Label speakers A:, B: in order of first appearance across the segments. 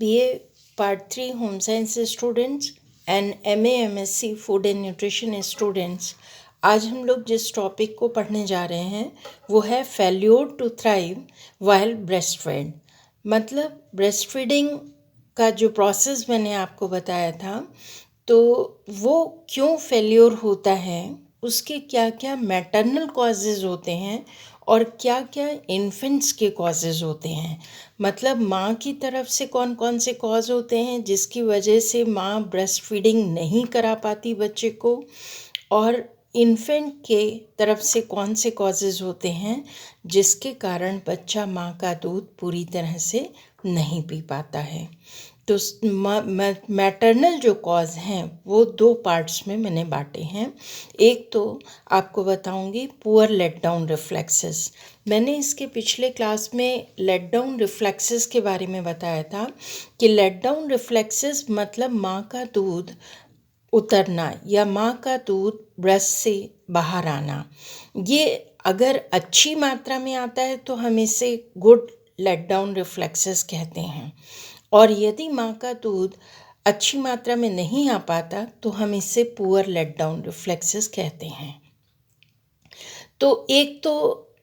A: BA Part 3 Home Science students and MA MSc Food and Nutrition students, आज हम लोग जिस टॉपिक को पढ़ने जा रहे हैं वो है failure to thrive while breast feed. मतलब ब्रेस्ट फीडिंग का जो प्रोसेस मैंने आपको बताया था, तो वो क्यों फेल्योर होता है, उसके क्या क्या मैटरनल कॉजेज़ होते हैं और क्या क्या इन्फेंट्स के कॉजेज़ होते हैं। मतलब माँ की तरफ से कौन कौन से कॉज होते हैं जिसकी वजह से माँ ब्रेस्ट फीडिंग नहीं करा पाती बच्चे को, और इन्फेंट के तरफ से कौन से कॉजेज़ होते हैं जिसके कारण बच्चा माँ का दूध पूरी तरह से नहीं पी पाता है। तो मैटरनल जो कॉज हैं वो दो पार्ट्स में मैंने बांटे हैं। एक तो आपको बताऊंगी पुअर लेट डाउन रिफ्लेक्सेस। मैंने इसके पिछले क्लास में लेट डाउन रिफ्लेक्सेस के बारे में बताया था कि लेट डाउन रिफ्लेक्सेस मतलब माँ का दूध उतरना या माँ का दूध ब्रेस्ट से बाहर आना। ये अगर अच्छी मात्रा में आता है तो हम इसे गुड लेट डाउन रिफ्लेक्सेस कहते हैं, और यदि माँ का दूध अच्छी मात्रा में नहीं आ पाता तो हम इसे पुअर लेट डाउन रिफ्लेक्सेस कहते हैं। तो एक तो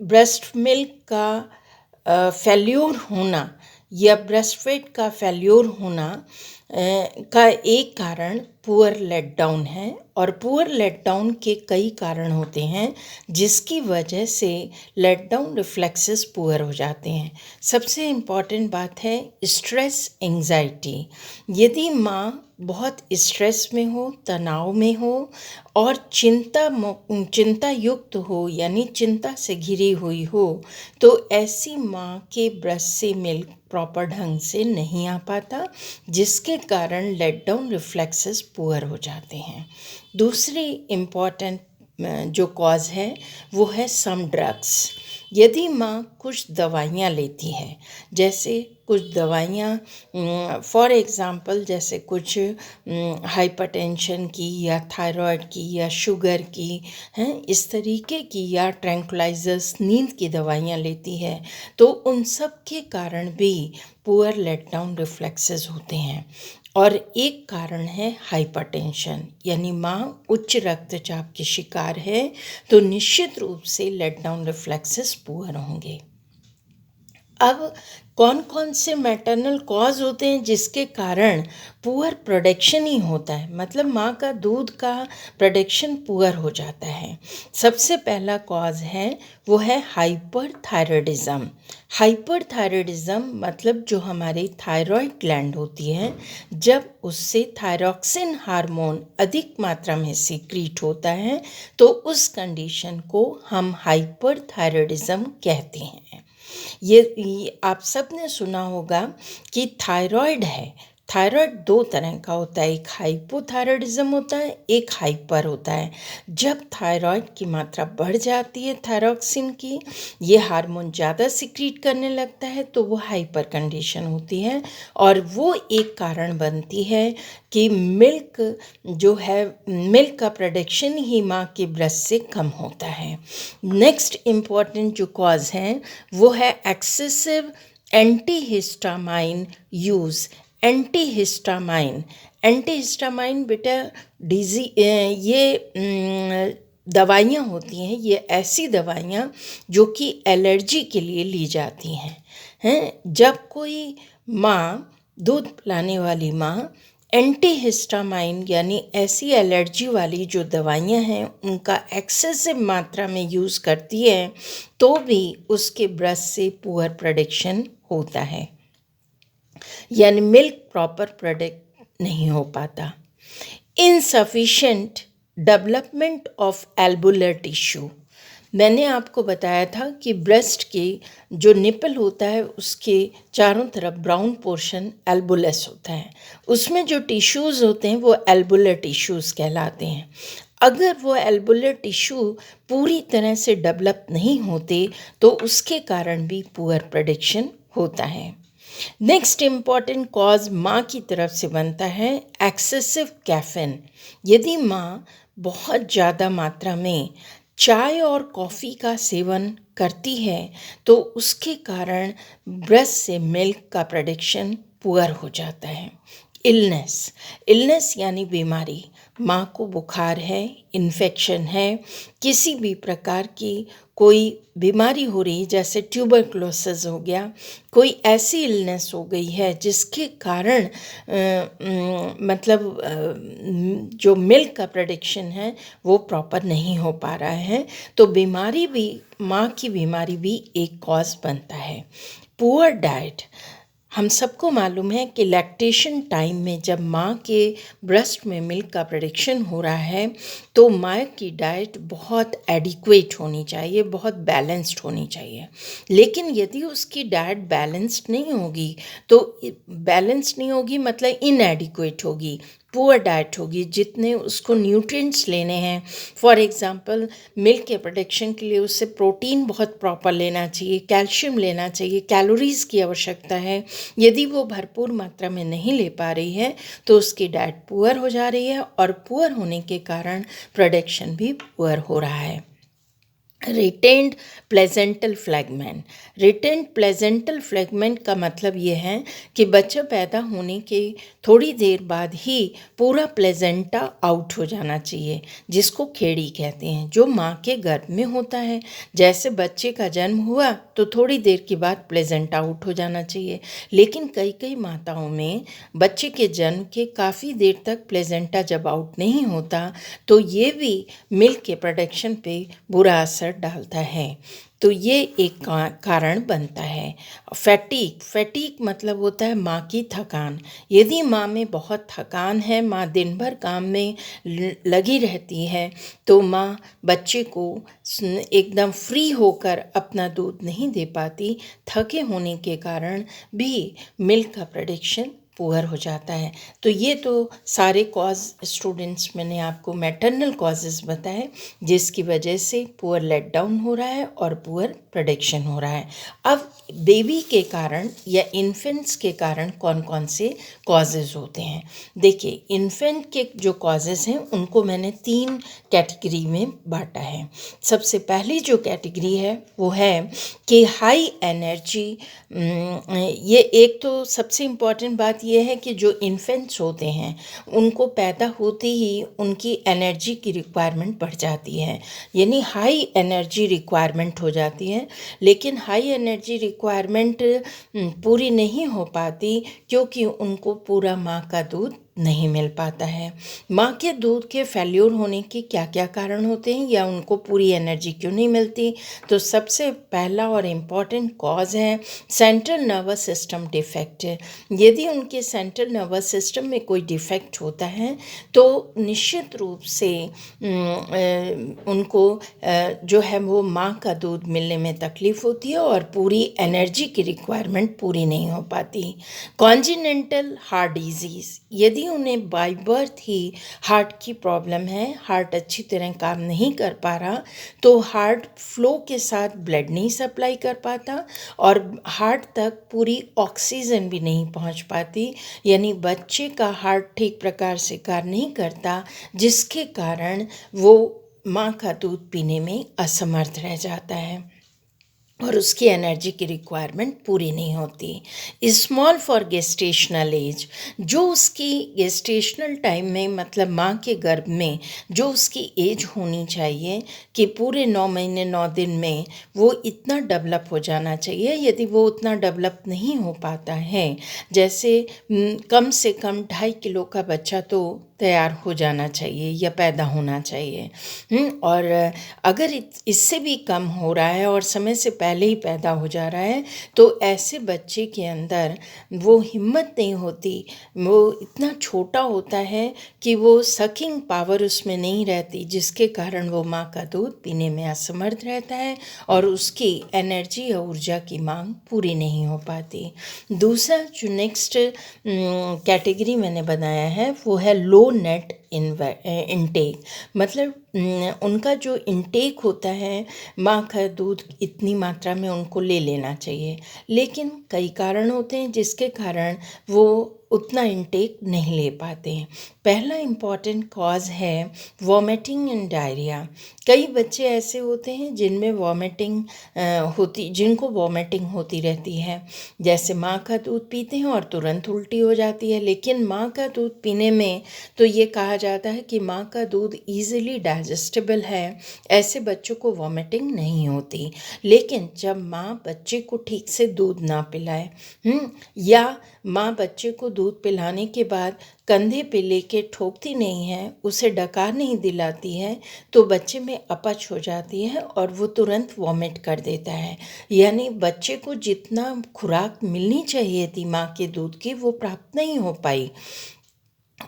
A: ब्रेस्ट मिल्क का फेल्योर होना या ब्रेस्ट फीड का फेल्योर होना का एक कारण पुअर लेट डाउन है, और पुअर लेट डाउन के कई कारण होते हैं जिसकी वजह से लेट डाउन रिफ्लेक्सेस पुअर हो जाते हैं। सबसे इम्पॉर्टेंट बात है स्ट्रेस एंजाइटी। यदि माँ बहुत स्ट्रेस में हो, तनाव में हो और चिंता युक्त हो, यानी चिंता से घिरी हुई हो, तो ऐसी माँ के ब्रेस्ट से मिल्क प्रॉपर ढंग से नहीं आ पाता, जिसके कारण लेट डाउन रिफ्लेक्सेस पुअर हो जाते हैं। दूसरी इम्पॉर्टेंट जो कॉज है वो है सम ड्रग्स। यदि माँ कुछ दवाइयाँ लेती है, जैसे कुछ दवाइयाँ फॉर एग्ज़ाम्पल जैसे कुछ हाइपरटेंशन की या थायराइड की या शुगर की हैं, इस तरीके की, या ट्रैंक्विलाइजर्स नींद की दवाइयाँ लेती है, तो उन सब के कारण भी पुअर लेट डाउन रिफ्लेक्सेस होते हैं। और एक कारण है हाइपरटेंशन, यानी माँ उच्च रक्तचाप की शिकार है तो निश्चित रूप से लेट डाउन रिफ्लेक्सेस पुअर होंगे। अब कौन कौन से मैटरनल कॉज होते हैं जिसके कारण पुअर प्रोडक्शन ही होता है, मतलब माँ का दूध का प्रोडक्शन पुअर हो जाता है। सबसे पहला कॉज है वो है हाइपरथायरॉयडिज्म। हाइपरथायरॉयडिज्म मतलब जो हमारी थायराइड ग्लैंड होती है, जब उससे थायरॉक्सिन हार्मोन अधिक मात्रा में सीक्रीट होता है तो उस कंडीशन को हम हाइपरथायरॉयडिज्म कहते हैं। ये आप सब ने सुना होगा कि थायराइड है। थायराइड दो तरह का होता है, एक हाइपोथायरॉयडिज्म होता है, एक हाइपर होता है। जब थायराइड की मात्रा बढ़ जाती है थायरॉक्सिन की, ये हार्मोन ज़्यादा सिक्रीट करने लगता है, तो वो हाइपर कंडीशन होती है, और वो एक कारण बनती है कि मिल्क जो है, मिल्क का प्रोडक्शन ही माँ के ब्रेस्ट से कम होता है। नेक्स्ट इम्पॉर्टेंट जो कॉज है वो है एक्सेसिव एंटीहिस्टामाइन यूज़। एंटीहिस्टामाइन बेटा ये दवाइयाँ होती हैं, ये ऐसी दवाइयाँ जो कि एलर्जी के लिए ली जाती हैं। जब कोई माँ, दूध पिलाने वाली माँ, एंटीहिस्टामाइन यानी ऐसी एलर्जी वाली जो दवाइयाँ हैं उनका एक्सेसिव मात्रा में यूज़ करती है, तो भी उसके ब्रेस्ट से पुअर प्रोडक्शन होता है, यानी मिल्क प्रॉपर प्रोडक्ट नहीं हो पाता। इनसफिशिएंट डेवलपमेंट ऑफ एल्बुलर टिश्यू। मैंने आपको बताया था कि ब्रेस्ट के जो निपल होता है उसके चारों तरफ ब्राउन पोर्शन एल्बुलस होता है, उसमें जो टिश्यूज़ होते हैं वो एल्बुलर टिश्यूज़ कहलाते हैं। अगर वो एल्बुलर टिश्यू पूरी तरह से डेवलप नहीं होते तो उसके कारण भी पुअर प्रोडक्शन होता है। नेक्स्ट इम्पॉर्टेंट कॉज माँ की तरफ से बनता है एक्सेसिव कैफीन। यदि माँ बहुत ज़्यादा मात्रा में चाय और कॉफ़ी का सेवन करती है तो उसके कारण ब्रेस्ट से मिल्क का प्रोडक्शन पुअर हो जाता है। इलनेस यानी बीमारी, माँ को बुखार है, इन्फेक्शन है, किसी भी प्रकार की कोई बीमारी हो रही, जैसे ट्यूबरक्लोसिस हो गया, कोई ऐसी इलनेस हो गई है जिसके कारण जो मिल्क का प्रोडक्शन है वो प्रॉपर नहीं हो पा रहा है, तो बीमारी भी, माँ की बीमारी भी एक कॉज बनता है। पुअर डाइट, हम सबको मालूम है कि लैक्टेशन टाइम में जब माँ के ब्रेस्ट में मिल्क का प्रोडक्शन हो रहा है तो माँ की डाइट बहुत एडिक्वेट होनी चाहिए, बहुत बैलेंस्ड होनी चाहिए। लेकिन यदि उसकी डाइट बैलेंस्ड नहीं होगी, तो बैलेंस्ड नहीं होगी मतलब इनएडिक्वेट होगी, पुअर डाइट होगी, जितने उसको न्यूट्रिएंट्स लेने हैं। फॉर एग्जांपल मिल्क के प्रोडक्शन के लिए उससे प्रोटीन बहुत प्रॉपर लेना चाहिए, कैल्शियम लेना चाहिए, कैलोरीज़ की आवश्यकता है। यदि वो भरपूर मात्रा में नहीं ले पा रही है तो उसकी डाइट पुअर हो जा रही है, और पुअर होने के कारण प्रोडक्शन भी पुअर हो रहा है। Retained placental fragment, retained placental fragment का मतलब ये है कि बच्चा पैदा होने के थोड़ी देर बाद ही पूरा प्लेजेंटा आउट हो जाना चाहिए, जिसको खेड़ी कहते हैं, जो माँ के गर्भ में होता है। जैसे बच्चे का जन्म हुआ तो थोड़ी देर के बाद प्लेजेंटा आउट हो जाना चाहिए, लेकिन कई कई माताओं में बच्चे के जन्म के काफ़ी देर तक प्लेजेंटा जब आउट नहीं होता तो ये भी मिल्क के प्रोडक्शन पे बुरा असर डालता है। तो ये एक कारण बनता है। फैटीग मतलब होता है माँ की थकान। यदि माँ में बहुत थकान है, माँ दिन भर काम में लगी रहती है, तो माँ बच्चे को एकदम फ्री होकर अपना दूध नहीं दे पाती। थके होने के कारण भी मिल्क का प्रोडक्शन पुअर हो जाता है। तो ये तो सारे कॉज स्टूडेंट्स, मैंने आपको मैटरनल कॉजेज़ बताए जिसकी वजह से पुअर लेट डाउन हो रहा है और पुअर प्रोडक्शन हो रहा है। अब बेबी के कारण या इन्फेंट्स के कारण कौन कौन से कॉजेज़ होते हैं। देखिए, इन्फेंट के जो कॉजेज़ हैं उनको मैंने 3 कैटेगरी में बांटा है। सबसे पहली जो कैटेगरी है वो है कि हाई एनर्जी, ये एक तो सबसे इम्पॉर्टेंट बात ये है कि जो इन्फेंट्स होते हैं उनको पैदा होते ही उनकी एनर्जी की रिक्वायरमेंट बढ़ जाती है, यानी हाई एनर्जी रिक्वायरमेंट हो जाती है। लेकिन हाई एनर्जी रिक्वायरमेंट पूरी नहीं हो पाती क्योंकि उनको पूरा माँ का दूध नहीं मिल पाता है। माँ के दूध के फेल्योर होने के क्या क्या कारण होते हैं या उनको पूरी एनर्जी क्यों नहीं मिलती, तो सबसे पहला और इम्पॉर्टेंट कॉज है सेंट्रल नर्वस सिस्टम डिफेक्ट। यदि उनके सेंट्रल नर्वस सिस्टम में कोई डिफेक्ट होता है तो निश्चित रूप से उनको जो है वो माँ का दूध मिलने में तकलीफ़ होती है और पूरी एनर्जी की रिक्वायरमेंट पूरी नहीं हो पाती। कॉन्जिनेंटल हार्ट डिजीज़, यदि उन्हें बाय बर्थ ही हार्ट की प्रॉब्लम है, हार्ट अच्छी तरह काम नहीं कर पा रहा, तो हार्ट फ्लो के साथ ब्लड नहीं सप्लाई कर पाता और हार्ट तक पूरी ऑक्सीजन भी नहीं पहुंच पाती, यानी बच्चे का हार्ट ठीक प्रकार से कार्य नहीं करता, जिसके कारण वो माँ का दूध पीने में असमर्थ रह जाता है और उसकी एनर्जी की रिक्वायरमेंट पूरी नहीं होती। स्मॉल फॉर गेस्टेशनल एज, जो उसकी गेस्टेशनल टाइम में मतलब माँ के गर्भ में जो उसकी एज होनी चाहिए कि पूरे 9 महीने 9 दिन में वो इतना डेवलप हो जाना चाहिए, यदि वो उतना डेवलप नहीं हो पाता है, जैसे कम से कम 2.5 किलो का बच्चा तो तैयार हो जाना चाहिए या पैदा होना चाहिए, और अगर इससे भी कम हो रहा है और समय से पहले ही पैदा हो जा रहा है तो ऐसे बच्चे के अंदर वो हिम्मत नहीं होती, वो इतना छोटा होता है कि वो सकिंग पावर उसमें नहीं रहती, जिसके कारण वो माँ का दूध पीने में असमर्थ रहता है और उसकी एनर्जी या ऊर्जा की मांग पूरी नहीं हो पाती। दूसरा जो नेक्स्ट कैटेगरी मैंने बनाया है वो है लो नेट इनटेक, मतलब उनका जो इंटेक होता है माँ का दूध इतनी मात्रा में उनको ले लेना चाहिए, लेकिन कई कारण होते हैं जिसके कारण वो उतना इंटेक नहीं ले पाते हैं। पहला इम्पॉर्टेंट कॉज है वॉमिटिंग एंड डायरिया। कई बच्चे ऐसे होते हैं जिनमें जिनको वॉमिटिंग होती रहती है। जैसे माँ का दूध पीते हैं और तुरंत उल्टी हो जाती है, लेकिन माँ का दूध पीने में तो ये कहा जाता है कि माँ का दूध ईजिली डाइजेस्टेबल है, ऐसे बच्चों को वॉमिटिंग नहीं होती। लेकिन जब माँ बच्चे को ठीक से दूध ना पिलाए या माँ बच्चे को दूध पिलाने के बाद कंधे पे लेके ठोकती नहीं है, उसे डकार नहीं दिलाती है, तो बच्चे में अपच हो जाती है और वो तुरंत वॉमिट कर देता है। यानी बच्चे को जितना खुराक मिलनी चाहिए थी माँ के दूध की वो प्राप्त नहीं हो पाई,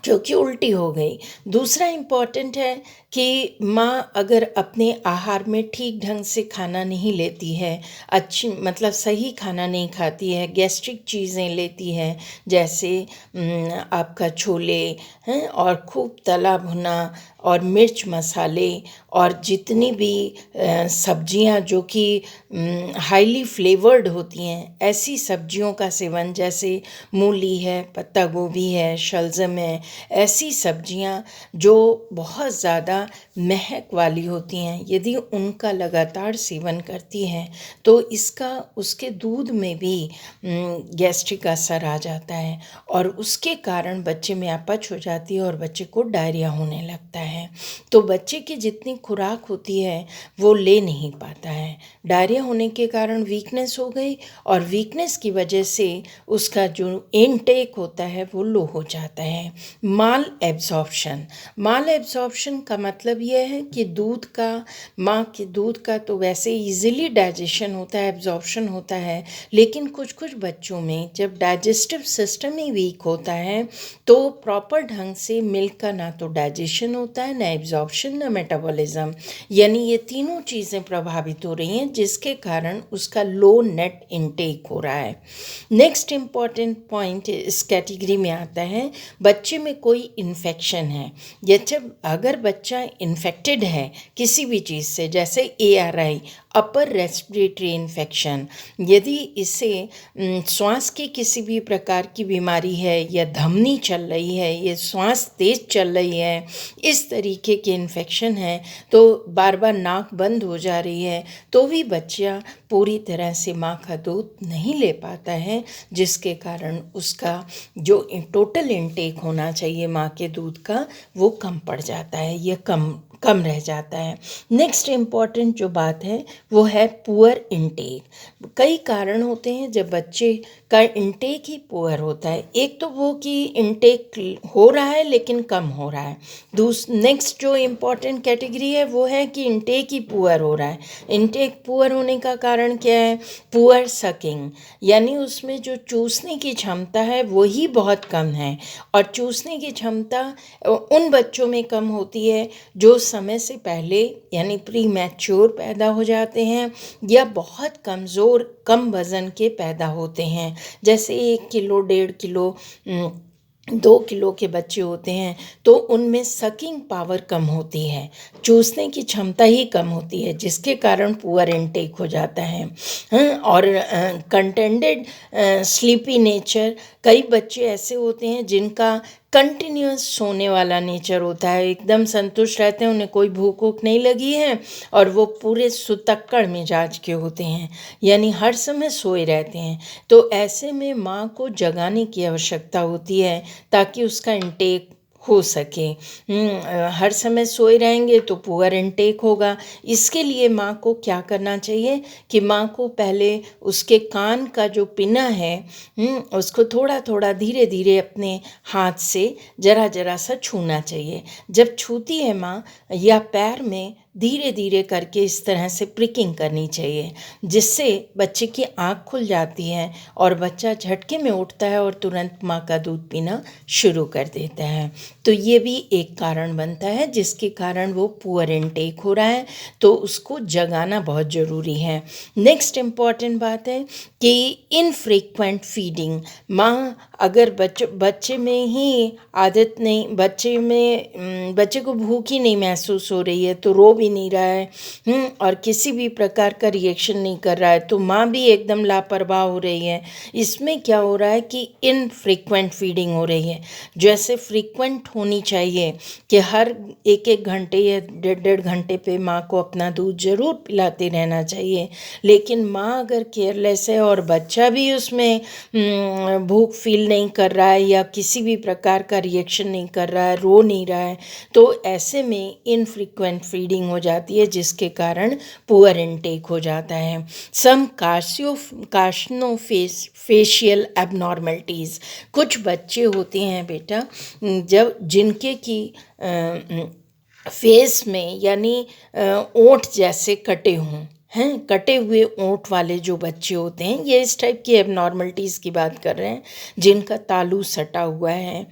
A: जो कि उल्टी हो गई। दूसरा इम्पॉर्टेंट है कि माँ अगर अपने आहार में ठीक ढंग से खाना नहीं लेती है, अच्छी मतलब सही खाना नहीं खाती है, गैस्ट्रिक चीज़ें लेती है, जैसे आपका छोले हैं और खूब तला भुना और मिर्च मसाले और जितनी भी सब्जियां जो कि हाईली फ्लेवर्ड होती हैं, ऐसी सब्जियों का सेवन, जैसे मूली है, पत्ता गोभी है, शलजम है, ऐसी सब्जियां जो बहुत ज़्यादा महक वाली होती हैं, यदि उनका लगातार सेवन करती हैं तो इसका उसके दूध में भी गैस्ट्रिक असर आ जाता है और उसके कारण बच्चे में अपच हो जाती है और बच्चे को डायरिया होने लगता है। तो बच्चे की जितनी खुराक होती है वो ले नहीं पाता है। डायरिया होने के कारण वीकनेस हो गई और वीकनेस की वजह से उसका जो इनटेक होता है वो लो हो जाता है। माल एब्जॉर्प्शन का मतलब यह है कि माँ के दूध का तो वैसे इजीली डाइजेशन होता है, एब्जॉर्प्शन होता है, लेकिन कुछ कुछ बच्चों में जब डाइजेस्टिव सिस्टम ही वीक होता है तो प्रॉपर ढंग से मिल्क का ना तो डाइजेशन होता है, ना एब्जॉर्प्शन, ना मेटाबॉलिज्म, यानी ये तीनों चीज़ें प्रभावित हो रही हैं जिसके कारण उसका लो नेट इनटेक हो रहा है। नेक्स्ट इम्पॉर्टेंट पॉइंट इस कैटेगरी में आता है, बच्चे में कोई इन्फेक्शन है या जब अगर बच्चा इन्फेक्टेड है किसी भी चीज़ से, जैसे ARI अपर रेस्पिरेटरी इन्फेक्शन, यदि इसे श्वास की किसी भी प्रकार की बीमारी है या धमनी चल रही है, ये श्वास तेज चल रही है, इस तरीके के इन्फेक्शन है, तो बार बार नाक बंद हो जा रही है, तो भी बच्चा पूरी तरह से माँ का दूध नहीं ले पाता है, जिसके कारण उसका जो टोटल इनटेक होना चाहिए माँ के दूध का वो कम पड़ जाता है या कम रह जाता है। नेक्स्ट इम्पॉर्टेंट जो बात है वो है पुअर इनटेक। कई कारण होते हैं जब बच्चे का इनटेक ही पुअर होता है। एक तो वो कि इनटेक हो रहा है लेकिन कम हो रहा है। नेक्स्ट जो इम्पॉर्टेंट कैटेगरी है वो है कि इनटेक ही पुअर हो रहा है। इनटेक पुअर होने का कारण क्या है? पुअर सकिंग, यानी उसमें जो चूसने की क्षमता है वो ही बहुत कम है, और चूसने की क्षमता उन बच्चों में कम होती है जो समय से पहले यानी प्री मैच्योर पैदा हो जाते हैं या बहुत कमज़ोर कम वज़न के पैदा होते हैं, जैसे 1 किलो 1.5 किलो 2 किलो के बच्चे होते हैं, तो उनमें सकिंग पावर कम होती है, चूसने की क्षमता ही कम होती है, जिसके कारण पुअर इनटेक हो जाता है। और कंटेंडेड स्लीपी नेचर, कई बच्चे ऐसे होते हैं जिनका कंटिन्यूस सोने वाला नेचर होता है, एकदम संतुष्ट रहते हैं, उन्हें कोई भूख वूख नहीं लगी है और वो पूरे सुतक्कड़ मिजाज के होते हैं, यानी हर समय सोए रहते हैं। तो ऐसे में माँ को जगाने की आवश्यकता होती है ताकि उसका इंटेक हो सके। हर समय सोए रहेंगे तो पुअर इनटेक होगा। इसके लिए माँ को क्या करना चाहिए कि माँ को पहले उसके कान का जो पिना है उसको थोड़ा थोड़ा धीरे धीरे अपने हाथ से जरा जरा सा छूना चाहिए। जब छूती है माँ या पैर में धीरे धीरे करके इस तरह से प्रिकिंग करनी चाहिए, जिससे बच्चे की आँख खुल जाती है और बच्चा झटके में उठता है और तुरंत माँ का दूध पीना शुरू कर देता है। तो ये भी एक कारण बनता है जिसके कारण वो पुअर इनटेक हो रहा है, तो उसको जगाना बहुत ज़रूरी है। नेक्स्ट इम्पॉर्टेंट बात है कि इनफ्रीक्वेंट फीडिंग। माँ अगर बच्चे में ही आदत नहीं, बच्चे को भूख ही नहीं महसूस हो रही है, तो रो भी नहीं रहा है और किसी भी प्रकार का रिएक्शन नहीं कर रहा है, तो माँ भी एकदम लापरवाह हो रही है। इसमें क्या हो रहा है कि इनफ्रीक्वेंट फीडिंग हो रही है। जैसे फ्रीक्वेंट होनी चाहिए कि हर एक एक घंटे या डेढ़ डेढ़ घंटे पे माँ को अपना दूध ज़रूर पिलाते रहना चाहिए, लेकिन माँ अगर केयरलेस है और बच्चा भी उसमें भूख फील नहीं कर रहा है या किसी भी प्रकार का रिएक्शन नहीं कर रहा है, रो नहीं रहा है, तो ऐसे में इनफ्रीक्वेंट फीडिंग हो जाती है, जिसके कारण पुअर इनटेक हो जाता है। सम फेशियल एबनॉर्मलिटीज़। कुछ बच्चे होते हैं बेटा, जब जिनके की फेस में यानी ओंठ जैसे कटे हों, हैं कटे हुए ओंठ वाले जो बच्चे होते हैं, ये इस टाइप की एबनॉर्मलिटीज़ की बात कर रहे हैं, जिनका तालू सटा हुआ है।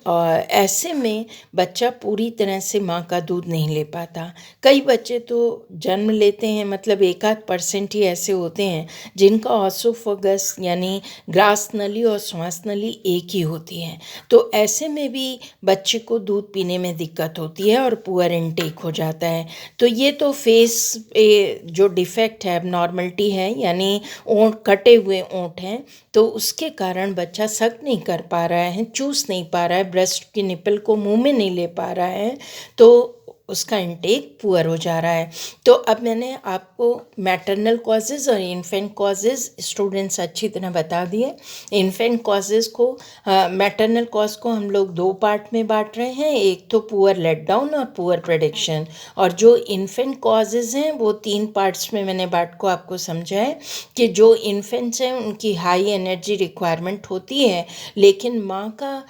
A: और ऐसे में बच्चा पूरी तरह से माँ का दूध नहीं ले पाता। कई बच्चे तो जन्म लेते हैं, मतलब 1-8% ही ऐसे होते हैं जिनका ऑसोफेगस यानी ग्रास नली और श्वास नली एक ही होती है, तो ऐसे में भी बच्चे को दूध पीने में दिक्कत होती है और पुअर इनटेक हो जाता है। तो ये तो फेस पे जो डिफेक्ट है, एबनॉर्मलिटी है, यानी ओंठ कटे हुए ओंठ हैं, तो उसके कारण बच्चा सक नहीं कर पा रहा है, चूस नहीं पा रहा है, ब्रेस्ट की निपल को मुंह में नहीं ले पा रहा है, तो उसका इंटेक पुअर हो जा रहा है। तो अब मैंने आपको मैटरनल कॉजेज़ और इन्फेंट कॉजेज़ स्टूडेंट्स अच्छी तरह बता दिए। इन्फेंट कॉजेज़ को, मैटरनल कॉज को हम लोग 2 पार्ट में बांट रहे हैं, एक तो पुअर लेट डाउन और पुअर प्रेडिक्शन, और जो इन्फेंट कॉजेज़ हैं वो 3 पार्ट्स में मैंने बांट को आपको समझाया कि जो इन्फेंट्स हैं उनकी हाई एनर्जी रिक्वायरमेंट होती है, लेकिन माँ का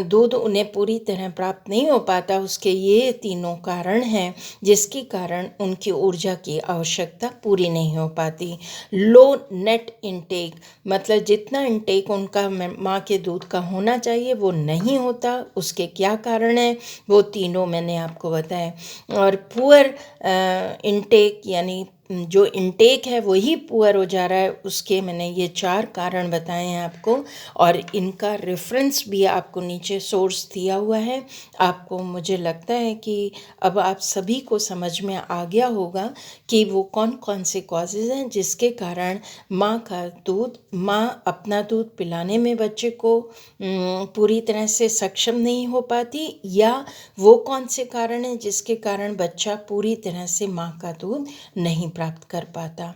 A: दूध उन्हें पूरी तरह प्राप्त नहीं हो पाता। उसके ये तीनों कारण हैं जिसके कारण उनकी ऊर्जा की आवश्यकता पूरी नहीं हो पाती। लो नेट इनटेक, मतलब जितना इनटेक उनका माँ के दूध का होना चाहिए वो नहीं होता। उसके क्या कारण हैं वो तीनों मैंने आपको बताए। और पुअर इनटेक यानी जो इनटेक है वही पुअर हो जा रहा है, उसके मैंने ये 4 कारण बताए हैं आपको, और इनका रेफरेंस भी आपको नीचे सोर्स दिया हुआ है। आपको, मुझे लगता है कि अब आप सभी को समझ में आ गया होगा कि वो कौन कौन से कॉजेज़ हैं जिसके कारण माँ अपना दूध पिलाने में बच्चे को पूरी तरह से सक्षम नहीं हो पाती, या वो कौन से कारण हैं जिसके कारण बच्चा पूरी तरह से माँ का दूध नहीं प्राप्त कर पाता।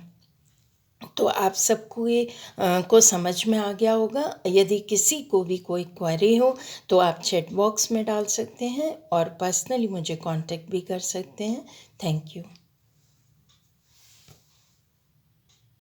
A: तो आप सबको ये को समझ में आ गया होगा। यदि किसी को भी कोई क्वेरी हो तो आप चैट बॉक्स में डाल सकते हैं और पर्सनली मुझे कांटेक्ट भी कर सकते हैं। Thank you.